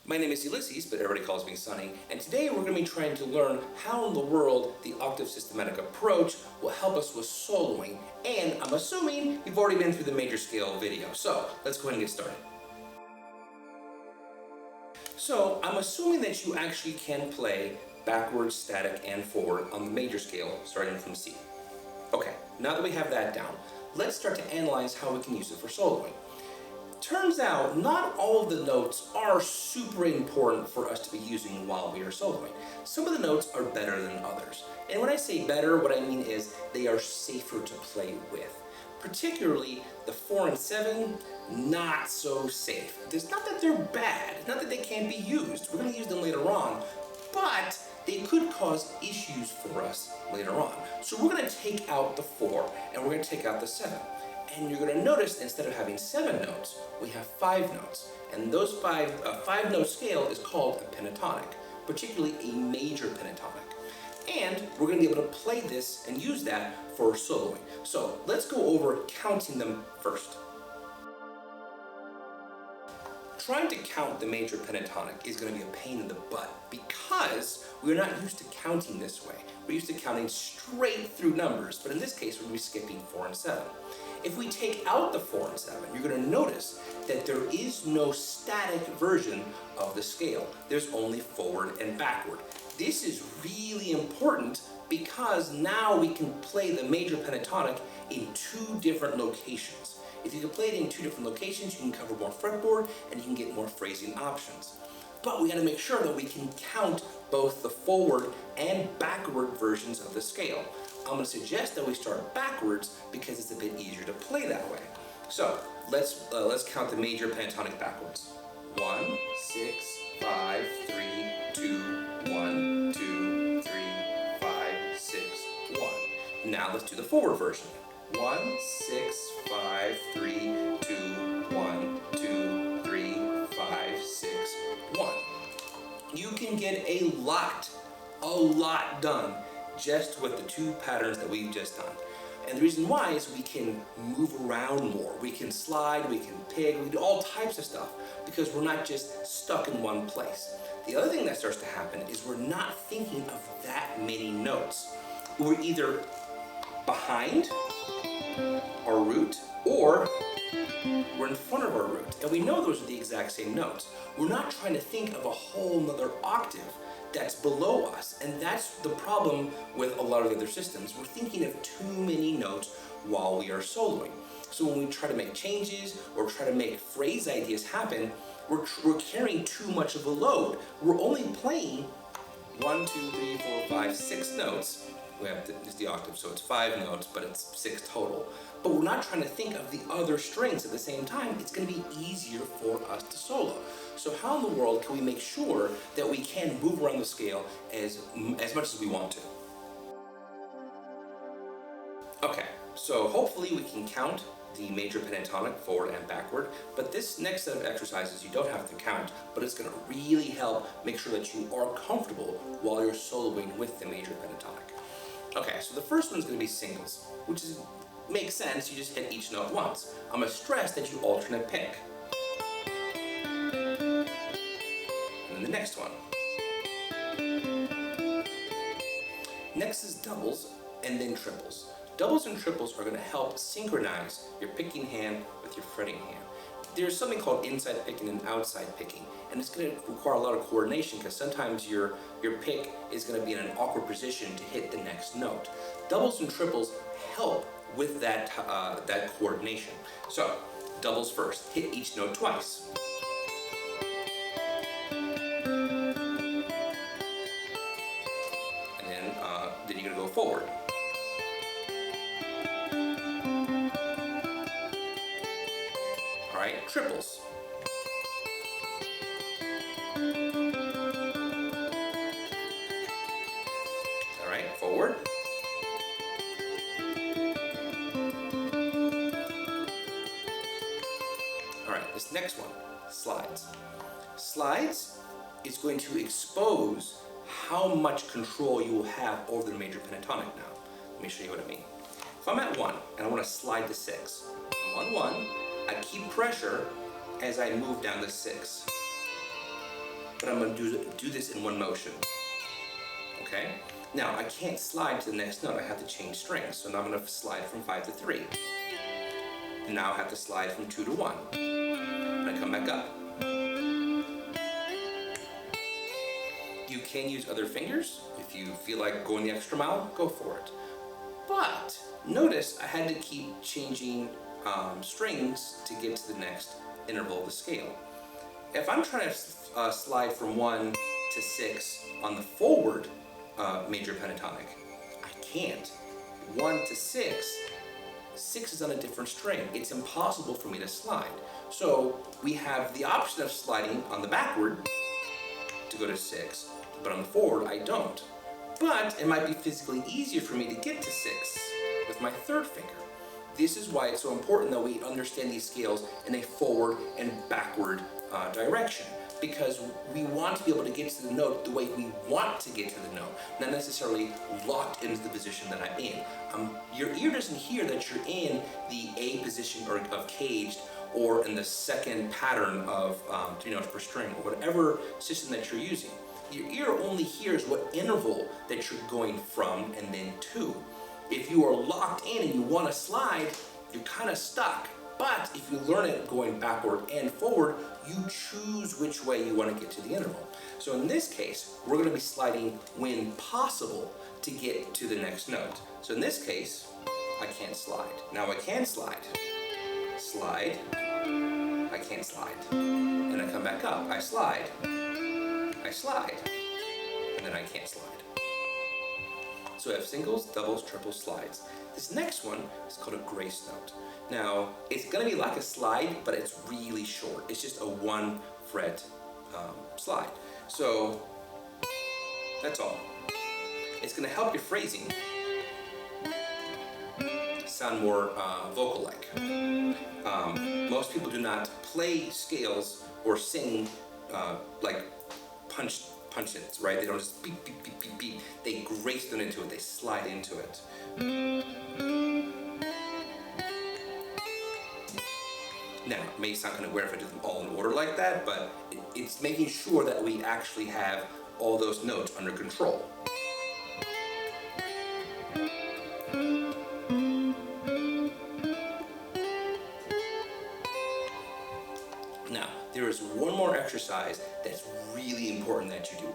My name is Ulysses, but everybody calls me Sonny, and today we're going to be trying to learn how in the world the octave systematic approach will help us with soloing, and I'm assuming you've already been through the major scale video, so let's go ahead and get started. So I'm assuming that you actually can play backwards, static, and forward on the major scale starting from C. Okay, now that we have that down, let's start to analyze how we can use it for soloing. Turns out, not all of the notes are super important for us to be using while we are soloing. Some of the notes are better than others. And when I say better, what I mean is they are safer to play with. Particularly the 4 and 7, not so safe. It's not that they're bad, it's not that they can't be used. We're going to use them later on, but they could cause issues for us later on. So we're going to take out the 4 and we're going to take out the 7. And you're going to notice instead of having 7 notes, we have 5 notes. And those 5-note scale is called a pentatonic, particularly a major pentatonic. And we're going to be able to play this and use that for soloing. So let's go over counting them first. Trying to count the major pentatonic is going to be a pain in the butt because we're not used to counting this way. We're used to counting straight through numbers, but in this case we're going to be skipping 4 and 7. If we take out the 4 and 7, you're going to notice that there is no static version of the scale. There's only forward and backward. This is really important because now we can play the major pentatonic in 2 different locations. If you can play it in 2 different locations, you can cover more fretboard and you can get more phrasing options. But we got to make sure that we can count both the forward and backward versions of the scale. I'm going to suggest that we start backwards because it's a bit easier to play that way. So let's count the major pentatonic backwards. 1, 6, 5, 3, 2, 1, 2, 3, 5, 6, 1. Now let's do the forward version. 1, 6, 5, 3, 2, 1, 2, 3, 5, 6, 1. You can get a lot done just with the 2 patterns that we've just done. And the reason why is we can move around more. We can slide, we can pick, we can do all types of stuff because we're not just stuck in one place. The other thing that starts to happen is we're not thinking of that many notes. We're either behind our root or we're in front of our root. And we know those are the exact same notes. We're not trying to think of a whole nother octave that's below us, and that's the problem with a lot of the other systems. We're thinking of too many notes while we are soloing. So when we try to make changes or try to make phrase ideas happen, we're carrying too much of a load. We're only playing 1, 2, 3, 4, 5, 6 notes. We have the octave, so it's 5 notes, but it's 6 total. But we're not trying to think of the other strings at the same time. It's going to be easier for us to solo. So how in the world can we make sure that we can move around the scale as much as we want to? Okay, so hopefully we can count the major pentatonic forward and backward, but this next set of exercises you don't have to count, but it's going to really help make sure that you are comfortable while you're soloing with the major pentatonic. Okay, so the first one is going to be singles, which makes sense, you just hit each note once. I'm going to stress that you alternate pick. And then the next one. Next is doubles and then triples. Doubles and triples are going to help synchronize your picking hand with your fretting hand. There's something called inside picking and outside picking, and it's going to require a lot of coordination because sometimes your pick is going to be in an awkward position to hit the next note. Doubles and triples help with that coordination. So, doubles first. Hit each note twice. And then you're going to go forward. All right, triples. All right, forward. All right, this next one, slides. Slides is going to expose how much control you will have over the major pentatonic now. Let me show you what I mean. If I'm at 1 and I want to slide to 6, I'm on 1, I keep pressure as I move down to 6. but I'm going to do this in one motion. Okay? Now, I can't slide to the next note. I have to change strings. So now I'm going to slide from 5 to 3. And now I have to slide from 2 to 1. And I come back up. You can use other fingers. If you feel like going the extra mile, go for it. But notice I had to keep changing strings to get to the next interval of the scale. If I'm trying to slide from 1 to 6 on the forward major pentatonic, I can't. 1 to 6, 6 is on a different string. It's impossible for me to slide. So we have the option of sliding on the backward to go to 6, but on the forward I don't. But it might be physically easier for me to get to 6 with my third finger. This is why it's so important that we understand these scales in a forward and backward direction, because we want to be able to get to the note the way we want to get to the note, not necessarily locked into the position that I'm in. Your ear doesn't hear that you're in the A position or of caged, or in the second pattern of 3 notes per string, or whatever system that you're using. Your ear only hears what interval that you're going from and then to. If you are locked in and you want to slide, you're kind of stuck. But if you learn it going backward and forward, you choose which way you want to get to the interval. So in this case, we're going to be sliding when possible to get to the next note. So in this case, I can't slide. Now I can slide. Slide. I can't slide. And I come back up. I slide. I slide. And then I can't slide. So I have singles, doubles, triples, slides. This next one is called a grace note. Now, it's going to be like a slide, but it's really short. It's just a 1 fret slide. So that's all. It's going to help your phrasing sound more vocal-like. Most people do not play scales or sing like punch hits, right? They don't just beep, beep, beep, beep, beep. They grace them into it. They slide into it. Now, it may sound kind of weird if I do them all in order like that, but it's making sure that we actually have all those notes under control. Now, there is one more exercise that's really important that you do.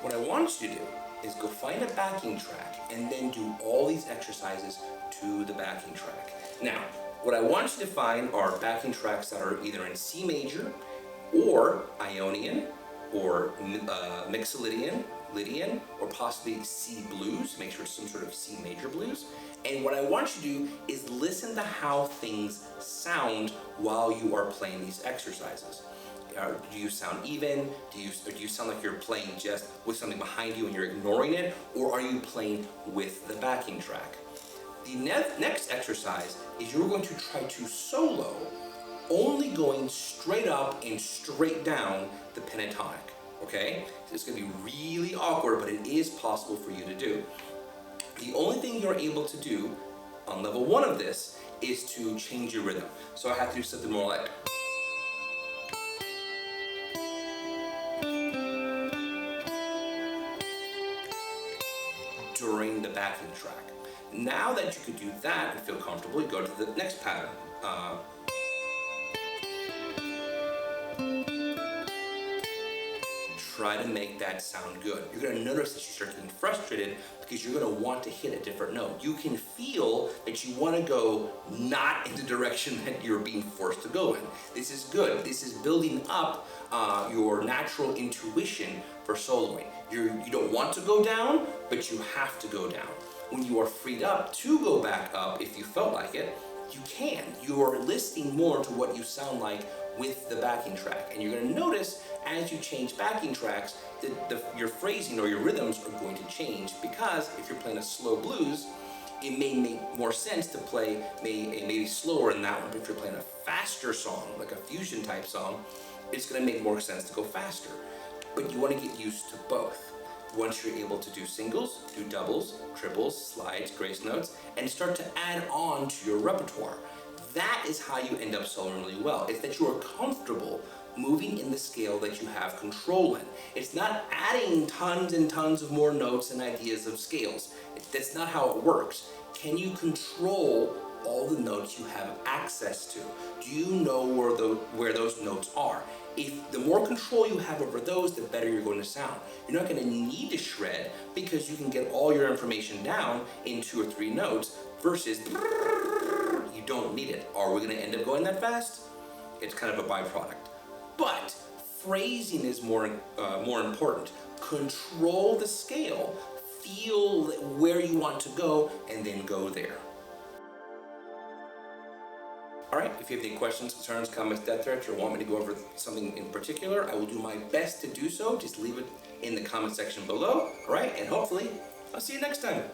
What I want you to do is go find a backing track and then do all these exercises to the backing track. Now, what I want you to find are backing tracks that are either in C major or Ionian or Mixolydian, Lydian, or possibly C blues. Make sure it's some sort of C major blues. And what I want you to do is listen to how things sound while you are playing these exercises. Do you sound even? Do you sound like you're playing just with something behind you and you're ignoring it? Or are you playing with the backing track? The next exercise is you're going to try to solo, only going straight up and straight down the pentatonic, okay? So it's going to be really awkward, but it is possible for you to do. The only thing you're able to do on level 1 of this is to change your rhythm. So I have to do something more like... during the backing track. Now that you could do that and feel comfortable, you go to the next pattern. Try to make that sound good. You're going to notice that you start getting frustrated because you're going to want to hit a different note. You can feel that you want to go not in the direction that you're being forced to go in. This is good. This is building up your natural intuition for soloing. You don't want to go down, but you have to go down. When you are freed up to go back up, if you felt like it, you can. You are listening more to what you sound like with the backing track. And you're going to notice as you change backing tracks that your phrasing or your rhythms are going to change, because if you're playing a slow blues, it may make more sense to play maybe slower in that one. But if you're playing a faster song, like a fusion type song, it's going to make more sense to go faster. But you want to get used to both. Once you're able to do singles, do doubles, triples, slides, grace notes, and start to add on to your repertoire. That is how you end up soloing really well. It's that you are comfortable moving in the scale that you have control in. It's not adding tons and tons of more notes and ideas of scales. That's not how it works. Can you control all the notes you have access to? Do you know where those notes are? If the more control you have over those, the better you're going to sound. You're not going to need to shred because you can get all your information down in 2 or 3 notes versus you don't need it. Are we going to end up going that fast? It's kind of a byproduct. But phrasing is more important. Control the scale, feel where you want to go, and then go there. All right, if you have any questions, concerns, comments, death threats, or want me to go over something in particular, I will do my best to do so. Just leave it in the comment section below, all right? And hopefully, I'll see you next time.